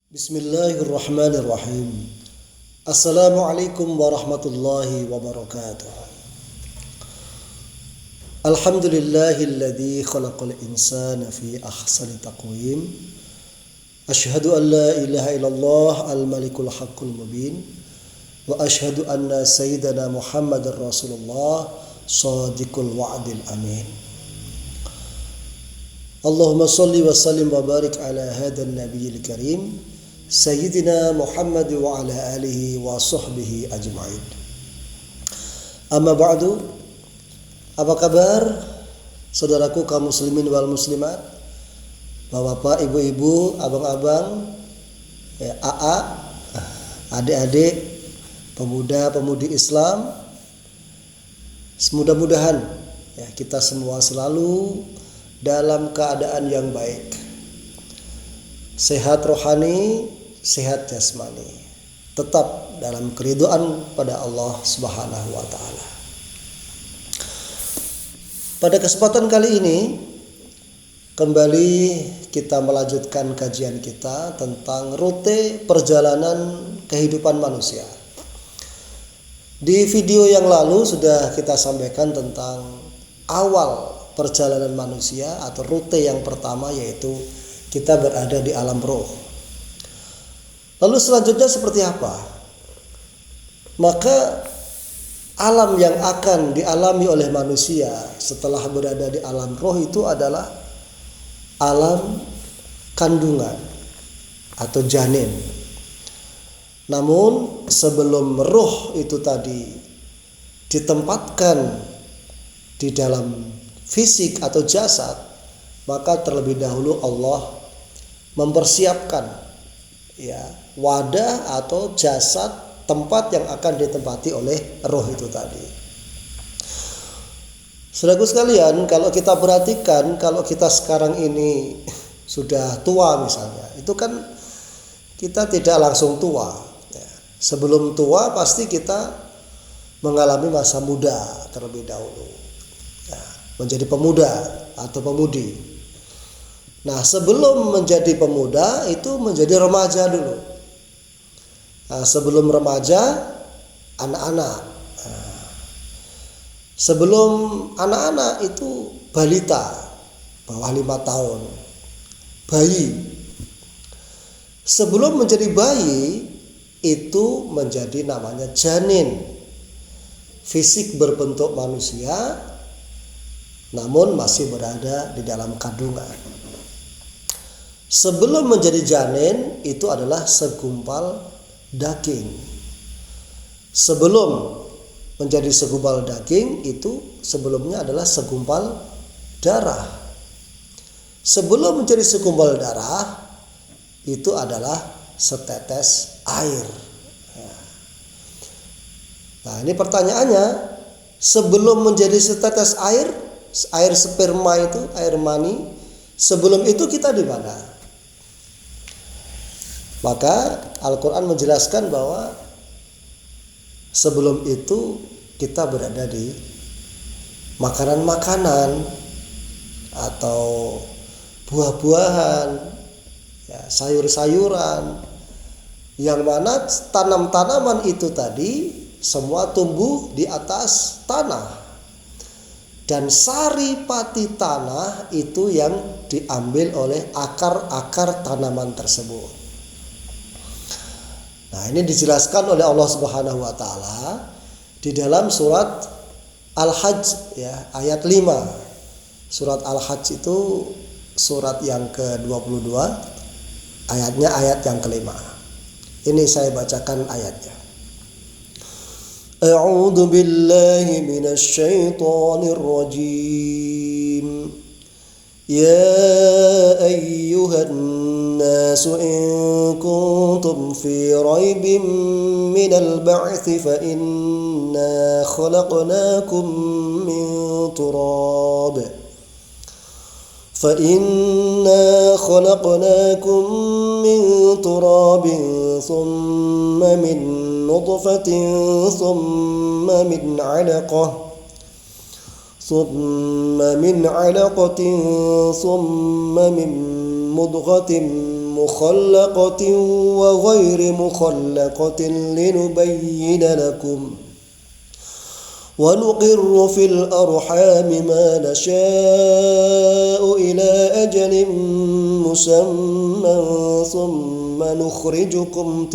Bismillahirrahmanirrahim. Assalamualaikum warahmatullahi wabarakatuh. Alhamdulillahilladzi khalaqal insana fi ahsani taqwim. Asyhadu an la ilaha illallah al-malikul haqqul mubin. Wa asyhadu anna sayyidana Muhammadar Rasulullah shadiqul wa'dil amin. Allahumma salli wa sallim wa barik ala hadan nabiyil karim Sayyidina Muhammad wa ala alihi wa sahbihi ajma'in. Amma ba'du. Apa kabar saudaraku kaum muslimin wal muslimat, bapak-bapak, ibu-ibu, abang-abang, AA, adik-adik, pemuda-pemudi Islam. Mudah-mudahan kita semua selalu dalam keadaan yang baik, sehat rohani, sehat jasmani, tetap dalam keridhaan pada Allah Subhanahu wa taala. Pada kesempatan kali ini kembali kita melanjutkan kajian kita tentang rute perjalanan kehidupan manusia. Di video yang lalu sudah kita sampaikan tentang awal perjalanan manusia atau rute yang pertama, yaitu kita berada di alam roh. Lalu selanjutnya seperti apa? Maka alam yang akan dialami oleh manusia setelah berada di alam roh itu adalah alam kandungan atau janin. Namun sebelum roh itu tadi ditempatkan di dalam fisik atau jasad, maka terlebih dahulu Allah mempersiapkan wadah atau jasad, tempat yang akan ditempati oleh roh itu tadi. Saudaraku sekalian, kalau kita perhatikan, kalau kita sekarang ini sudah tua misalnya, itu kan kita tidak langsung tua. Sebelum tua pasti kita mengalami masa muda terlebih dahulu, menjadi pemuda atau pemudi. Nah, sebelum menjadi pemuda itu menjadi remaja dulu. Nah, sebelum remaja anak-anak. Nah, sebelum anak-anak itu balita, bawah 5 tahun, bayi. Sebelum menjadi bayi itu menjadi namanya janin. Fisik berbentuk manusia, namun masih berada di dalam kandungan. Sebelum menjadi janin itu adalah segumpal daging. Sebelum menjadi segumpal daging itu sebelumnya adalah segumpal darah. Sebelum menjadi segumpal darah itu adalah setetes air. Nah, ini pertanyaannya, sebelum menjadi setetes air, air sperma itu, air mani, sebelum itu kita di mana? Maka Al-Quran menjelaskan bahwa sebelum itu kita berada di makanan-makanan atau buah-buahan, sayur-sayuran, yang mana tanam-tanaman itu tadi semua tumbuh di atas tanah. Dan sari pati tanah itu yang diambil oleh akar-akar tanaman tersebut. Nah, ini dijelaskan oleh Allah Subhanahu wa taala di dalam surat Al-Hajj ayat 5. Surat Al-Hajj itu surat yang ke-22, ayatnya ayat yang ke-5. Ini saya bacakan ayatnya. A'udzu billahi minasy syaithanir rajim. Ya ayyuhan nasu in kuntum fi raibin minal ba'tsi fa inna khalaqnakum min turab. فإنا خلقناكم من تراب ثم من نطفة ثم من علقة ثم من مضغة مخلقة وغير مخلقة لنبين لكم ونقر في الأرحام ما نشاء إلى أجل مسمى ثم نخرجكم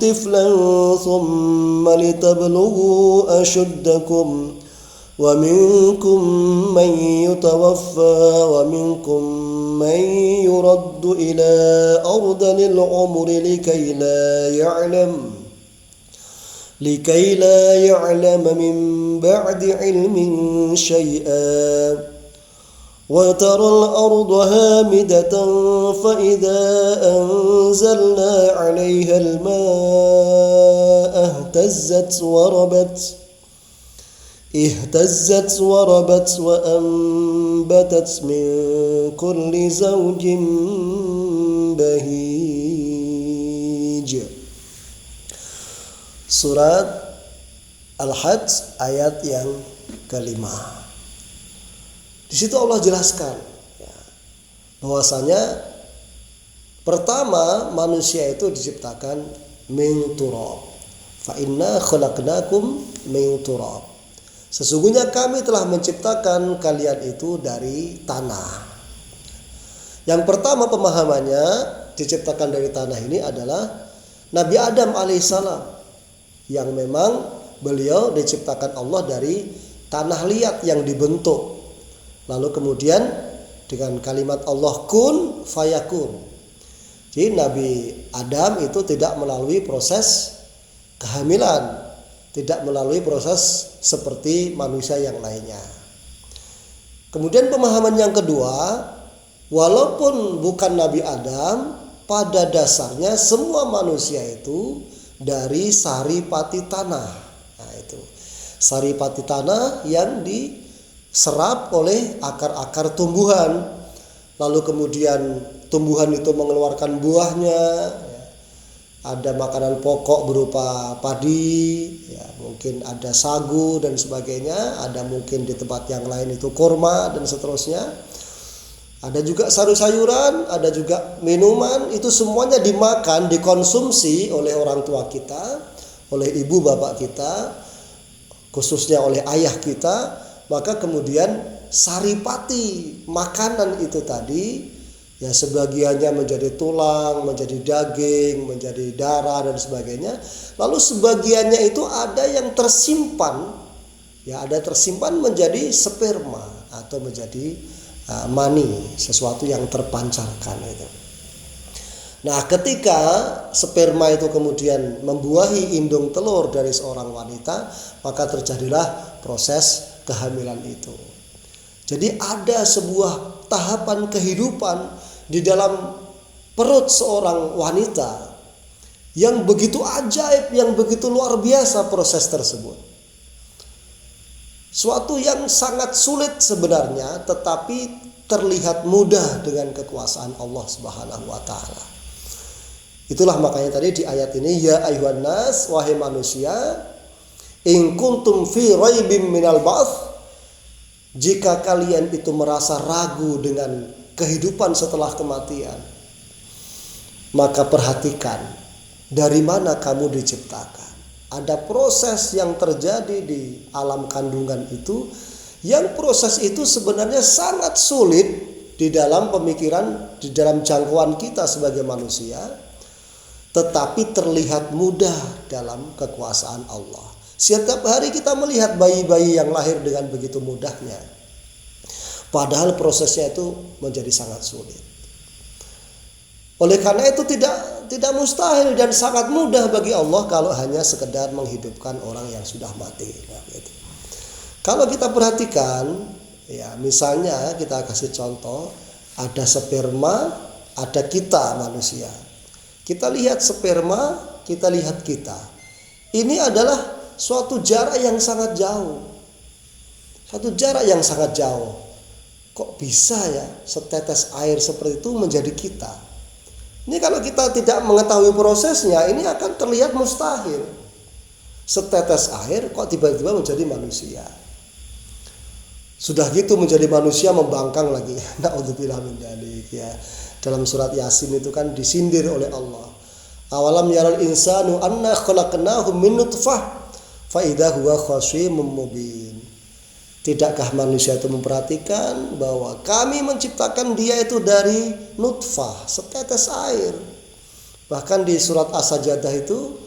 طفلا ثم لتبلغوا أشدكم ومنكم من يتوفى ومنكم من يرد إلى أرذل العمر لكي لا يعلم من بعد علم شيئا وترى الأرض هامدة فإذا أنزلنا عليها الماء اهتزت وربت وأنبتت من كل زوج بهيج. Surat Al-Hajj ayat yang kelima. Di situ Allah jelaskan bahwasanya pertama manusia itu diciptakan min turab. Fa inna khalaqnakum min turab. Sesungguhnya kami telah menciptakan kalian itu dari tanah. Yang pertama pemahamannya diciptakan dari tanah ini adalah Nabi Adam alaihissalam, yang memang beliau diciptakan Allah dari tanah liat yang dibentuk. Lalu kemudian dengan kalimat Allah kun fayakun. Jadi Nabi Adam itu tidak melalui proses kehamilan, tidak melalui proses seperti manusia yang lainnya. Kemudian pemahaman yang kedua, walaupun bukan Nabi Adam, pada dasarnya semua manusia itu dari saripati tanah. Nah itu saripati tanah yang diserap oleh akar-akar tumbuhan. Lalu kemudian tumbuhan itu mengeluarkan buahnya. Ada makanan pokok berupa padi, ya, mungkin ada sagu dan sebagainya. Ada mungkin di tempat yang lain itu kurma dan seterusnya. Ada juga sayur-sayuran, ada juga minuman. Itu semuanya dimakan, dikonsumsi oleh orang tua kita, oleh ibu bapak kita, khususnya oleh ayah kita. Maka kemudian saripati makanan itu tadi, ya sebagiannya menjadi tulang, menjadi daging, menjadi darah dan sebagainya. Lalu sebagiannya itu ada yang tersimpan, ya ada tersimpan menjadi sperma atau menjadi mani, sesuatu yang terpancarkan itu. Nah, ketika sperma itu kemudian membuahi indung telur dari seorang wanita, maka terjadilah proses kehamilan itu. Jadi ada sebuah tahapan kehidupan di dalam perut seorang wanita yang begitu ajaib, yang begitu luar biasa proses tersebut. Suatu yang sangat sulit sebenarnya, tetapi terlihat mudah dengan kekuasaan Allah Subhanahu wa taala. Itulah makanya tadi di ayat ini, ya ayuhan nas, wahai manusia, in kuntum fi raibim minal ba'ts, jika kalian itu merasa ragu dengan kehidupan setelah kematian, maka perhatikan dari mana kamu diciptakan. Ada proses yang terjadi di alam kandungan itu, yang proses itu sebenarnya sangat sulit di dalam pemikiran, di dalam jangkauan kita sebagai manusia, tetapi terlihat mudah dalam kekuasaan Allah. Setiap hari kita melihat bayi-bayi yang lahir dengan begitu mudahnya, padahal prosesnya itu menjadi sangat sulit. Oleh karena itu tidak mustahil dan sangat mudah bagi Allah kalau hanya sekedar menghidupkan orang yang sudah mati. Nah, gitu. Kalau kita perhatikan, ya misalnya kita kasih contoh, ada sperma, ada kita manusia. Kita lihat sperma, kita lihat kita. Ini adalah suatu jarak yang sangat jauh. Satu jarak yang sangat jauh. Kok bisa ya setetes air seperti itu menjadi kita? Ini kalau kita tidak mengetahui prosesnya, ini akan terlihat mustahil. . Setetes air kok tiba-tiba menjadi manusia. Sudah gitu menjadi manusia membangkang lagi. Na'udzubillah min dzalik ya. Dalam surat Yasin itu kan disindir oleh Allah. Awalam yaral insanu anna khalaqnahu min nutfah fa idza huwa khasimun mubin. Tidakkah manusia itu memperhatikan bahwa kami menciptakan dia itu dari nutfah, setetes air. Bahkan di surat As-Sajdah itu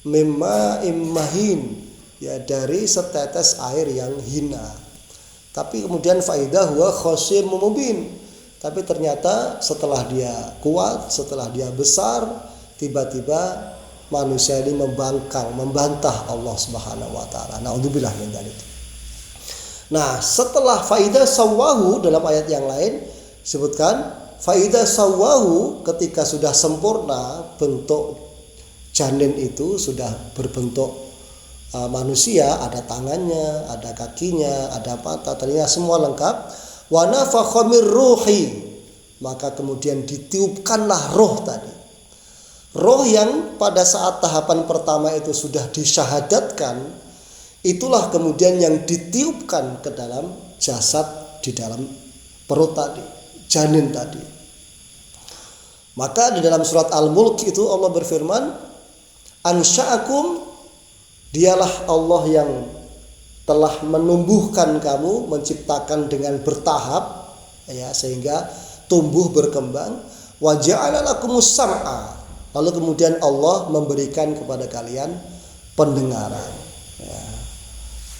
mimma immahin, ya dari setetes air yang hina. Tapi kemudian faidah huwa khasimun mubin. Tapi ternyata setelah dia kuat, setelah dia besar, tiba-tiba manusia ini membangkang, membantah Allah Subhanahu wa taala. Na'udzubillah min dzalik. Nah, setelah faidah sawwahu dalam ayat yang lain sebutkan faidah sawwahu, ketika sudah sempurna bentuk janin itu, sudah berbentuk manusia, ada tangannya, ada kakinya, ada mata, telinga, semua lengkap. Wa nafakha mir ruhi, maka kemudian ditiupkanlah roh tadi. Roh yang pada saat tahapan pertama itu sudah disyahadatkan, itulah kemudian yang ditiupkan ke dalam jasad di dalam perut tadi, janin tadi. Maka di dalam surat Al-Mulk itu Allah berfirman, ansya'akum, dialah Allah yang telah menumbuhkan kamu, menciptakan dengan bertahap, ya, sehingga tumbuh berkembang. Wa ja'ala lakumus sam'a, lalu kemudian Allah memberikan kepada kalian pendengaran. Ya.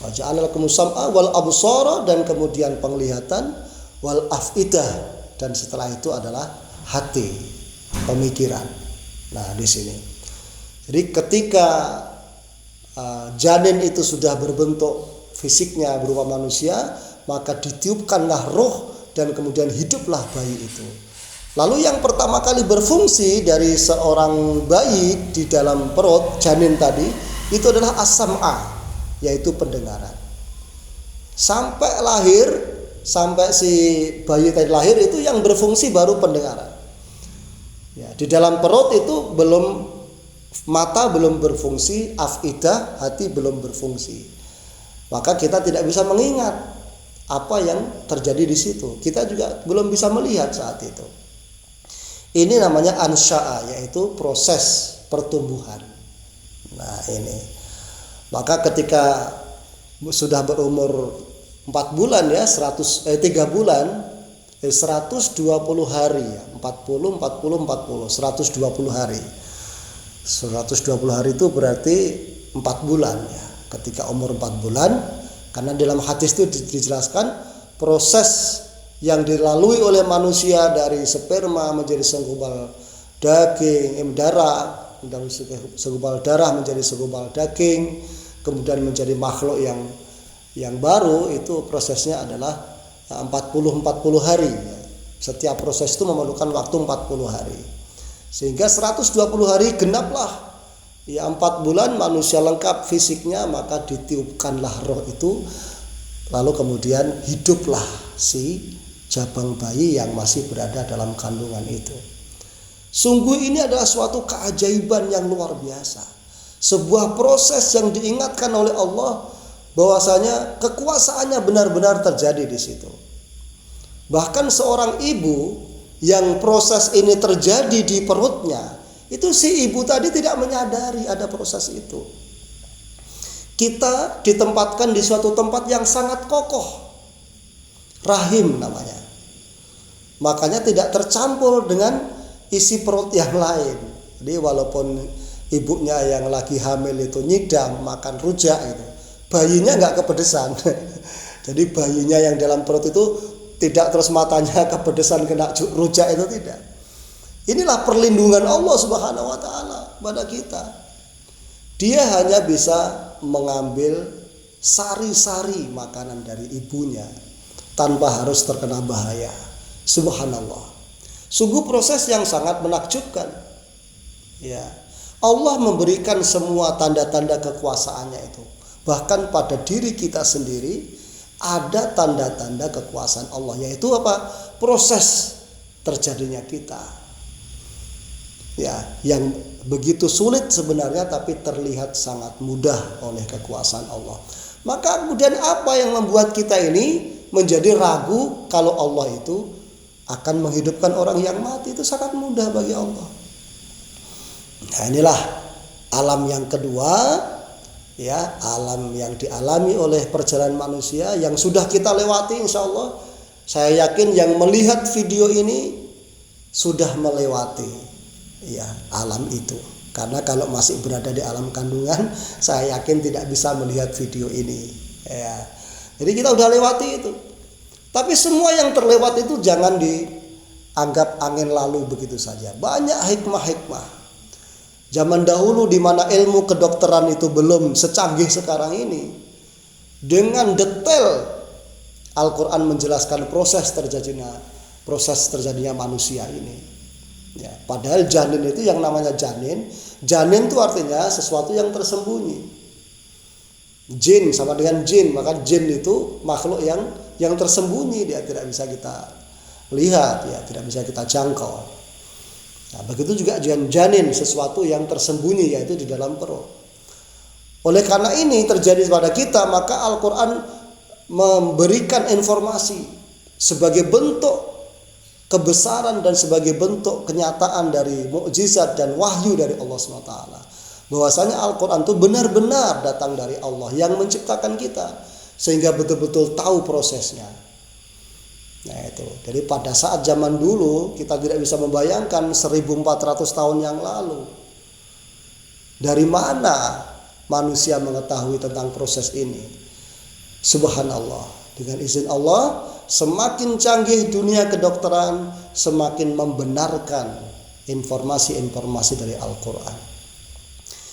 Wa ja'ala lakumus sam'a wal absara, dan kemudian penglihatan, wal afidah, dan setelah itu adalah hati, pemikiran. Nah, di sini. Jadi ketika janin itu sudah berbentuk fisiknya berupa manusia, maka ditiupkanlah roh dan kemudian hiduplah bayi itu. Lalu yang pertama kali berfungsi dari seorang bayi di dalam perut janin tadi itu adalah as-sam'a, yaitu pendengaran. Sampai lahir, sampai si bayi tadi lahir itu yang berfungsi baru pendengaran. Ya, di dalam perut itu mata belum berfungsi, afidah, hati belum berfungsi. Maka kita tidak bisa mengingat apa yang terjadi di situ. Kita juga belum bisa melihat saat itu. Ini namanya ansya'a, yaitu proses pertumbuhan. Nah, ini. Maka ketika sudah berumur 4 bulan ya, 3 bulan, 120 hari ya, 40, 120 hari. 120 hari itu berarti 4 bulan ya. Ketika umur 4 bulan, karena dalam hadis itu dijelaskan proses yang dilalui oleh manusia dari sperma menjadi segumpal daging, darah, dan segumpal darah menjadi segumpal daging, kemudian menjadi makhluk yang baru, itu prosesnya adalah 40 hari ya. Setiap proses itu memerlukan waktu 40 hari. Sehingga 120 hari genaplah ya 4 bulan manusia lengkap fisiknya, maka ditiupkanlah roh itu, lalu kemudian hiduplah si jabang bayi yang masih berada dalam kandungan itu. Sungguh ini adalah suatu keajaiban yang luar biasa. Sebuah proses yang diingatkan oleh Allah bahwasanya kekuasaannya benar-benar terjadi di situ. Bahkan seorang ibu yang proses ini terjadi di perutnya, itu si ibu tadi tidak menyadari ada proses itu. Kita ditempatkan di suatu tempat yang sangat kokoh, rahim namanya. Makanya tidak tercampur dengan isi perut yang lain. Jadi walaupun ibunya yang lagi hamil itu nyidam makan rujak itu, bayinya nggak kepedesan. Jadi bayinya yang dalam perut itu tidak terus matanya kepedesan kena rujak, itu tidak. Inilah perlindungan Allah Subhanahu wa taala pada kita. Dia hanya bisa mengambil sari-sari makanan dari ibunya tanpa harus terkena bahaya. Subhanallah. Sungguh proses yang sangat menakjubkan. Ya. Allah memberikan semua tanda-tanda kekuasaannya itu. Bahkan pada diri kita sendiri ada tanda-tanda kekuasaan Allah, yaitu apa? Proses terjadinya kita. Ya, yang begitu sulit sebenarnya tapi terlihat sangat mudah oleh kekuasaan Allah. Maka kemudian apa yang membuat kita ini menjadi ragu kalau Allah itu akan menghidupkan orang yang mati, itu sangat mudah bagi Allah. Nah, inilah alam yang kedua, ya, alam yang dialami oleh perjalanan manusia yang sudah kita lewati. Insya Allah saya yakin yang melihat video ini sudah melewati, ya, alam itu. Karena kalau masih berada di alam kandungan, saya yakin tidak bisa melihat video ini, ya. Jadi kita udah lewati itu. Tapi semua yang terlewat itu jangan dianggap angin lalu begitu saja. Banyak hikmah-hikmah. Zaman dahulu di mana ilmu kedokteran itu belum secanggih sekarang ini, dengan detail Al-Quran menjelaskan proses terjadinya manusia ini. Ya, padahal janin itu yang namanya janin itu artinya sesuatu yang tersembunyi. Jin sama dengan jin, maka jin itu makhluk yang tersembunyi, dia tidak bisa kita lihat, ya, tidak bisa kita jangkau. Nah, begitu juga janin, sesuatu yang tersembunyi, yaitu di dalam perut. Oleh karena ini terjadi pada kita, maka Al-Quran memberikan informasi sebagai bentuk kebesaran dan sebagai bentuk kenyataan dari mukjizat dan wahyu dari Allah SWT. Bahwasanya Al-Quran itu benar-benar datang dari Allah yang menciptakan kita, sehingga betul-betul tahu prosesnya. Nah itu, jadi pada saat zaman dulu kita tidak bisa membayangkan 1400 tahun yang lalu, dari mana manusia mengetahui tentang proses ini. Subhanallah, dengan izin Allah, semakin canggih dunia kedokteran, semakin membenarkan informasi-informasi dari Al-Quran.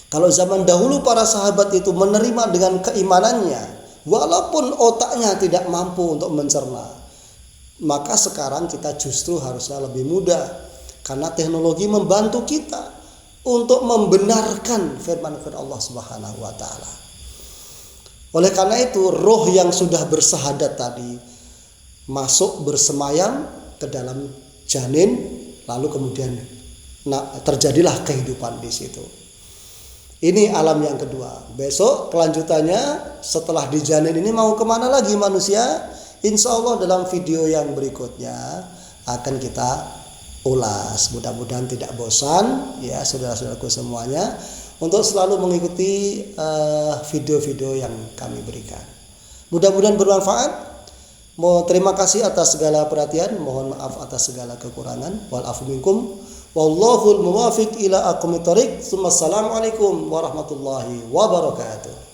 Kalau zaman dahulu para sahabat itu menerima dengan keimanannya, walaupun otaknya tidak mampu untuk mencerna, maka sekarang kita justru harusnya lebih mudah, karena teknologi membantu kita untuk membenarkan firman-firman Allah Subhanahu wa Ta'ala. Oleh karena itu, roh yang sudah bersahadat tadi masuk bersemayam ke dalam janin, lalu kemudian terjadilah kehidupan di situ. Ini alam yang kedua. Besok kelanjutannya setelah di janin ini mau kemana lagi manusia? Insya Allah dalam video yang berikutnya akan kita ulas. Mudah-mudahan tidak bosan, ya saudara-saudaraku semuanya, untuk selalu mengikuti video-video yang kami berikan. Mudah-mudahan bermanfaat. Terima kasih atas segala perhatian, mohon maaf atas segala kekurangan. Wal afu minkum, wallahul muwafiq ila aqwamit thoriq. Assalamualaikum warahmatullahi wabarakatuh.